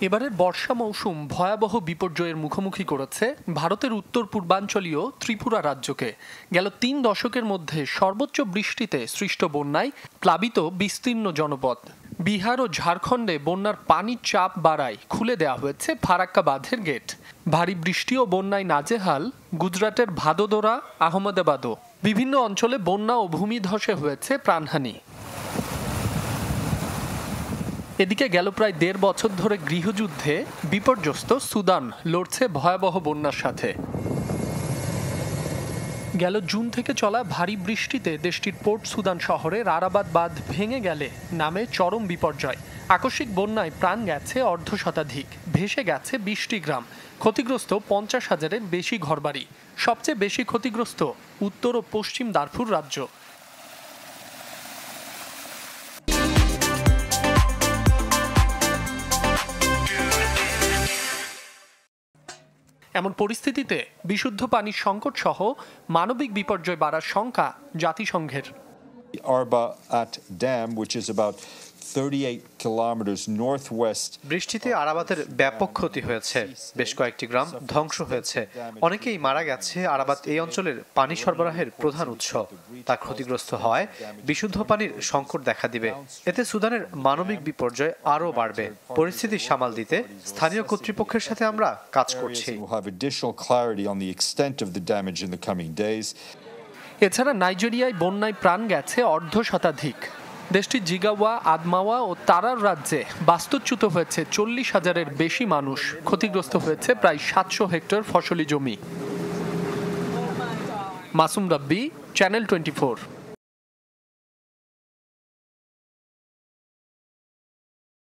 এবারের বর্ষা মৌসুম ভয়াবহ বিপর্যয়ের মুখোমুখি করেছে ভারতের উত্তর পূর্বাঞ্চলীয় ত্রিপুরা রাজ্যকে। গেল ৩ দশকের মধ্যে সর্বোচ্চ বৃষ্টিতে সৃষ্ট বন্যায় প্লাবিত বিস্তীর্ণ জনপদ। বিহার ও ঝাড়খণ্ডে বন্যার পানির চাপ বাড়ায় খুলে দেওয়া হয়েছে ফারাক্কা বাঁধের গেট। ভারী বৃষ্টি ও বন্যায় নাজেহাল গুজরাটের ভাদোদরা, আহমেদাবাদও। বিভিন্ন অঞ্চলে বন্যা ও ভূমিধসে হয়েছে প্রাণহানি। এদিকে গেল প্রায় ১.৫ বছর ধরে গৃহযুদ্ধে বিপর্যস্ত সুদান লড়ছে ভয়াবহ বন্যার সাথে। গেল জুন থেকে চলা ভারী বৃষ্টিতে দেশটির পোর্ট সুদান শহরের আরাবাদ বাঁধ ভেঙে গেলে নামে চরম বিপর্যয়। আকস্মিক বন্যায় প্রাণ গেছে অর্ধশতাধিক, ভেসে গেছে ২০টি গ্রাম, ক্ষতিগ্রস্ত ৫০,০০০-এর বেশি ঘরবাড়ি। সবচেয়ে বেশি ক্ষতিগ্রস্ত উত্তর ও পশ্চিম দারফুর রাজ্য। এমন পরিস্থিতিতে বিশুদ্ধ পানির সংকট সহ মানবিক বিপর্যয় বাড়ার শঙ্কা জাতিসংঘের। Arbat Dam, which is about 38 kilometers northwest. বৃষ্টিতে আরাবাতের ব্যাপক ক্ষতি হয়েছে, বেশ কয়েকটি গ্রাম ধ্বংস হয়েছে, অনেকেই মারা গেছে। আরাবাত এই অঞ্চলের পানি সরবরাহের প্রধান উৎস। তা ক্ষতিগ্রস্ত হওয়ায় বিশুদ্ধ পানির সংকট দেখা দিবে। এতে সুদানের মানবিক বিপর্যয় আরও বাড়বে। পরিস্থিতি সামাল দিতে স্থানীয় কর্তৃপক্ষের সাথে আমরা কাজ করছি। এছাড়া নাইজেরিয়ায় বন্যায় প্রাণ গেছে অর্ধশতাধিক। দেশটির জিগাওয়া, আদমাওয়া ও তারার রাজ্যে বাস্তুচ্যুত হয়েছে ৪০,০০০-এর বেশি মানুষ। ক্ষতিগ্রস্ত হয়েছে প্রায় ৭০০ হেক্টর ফসলি জমি। মাসুম রাব্বি, চ্যানেল 24।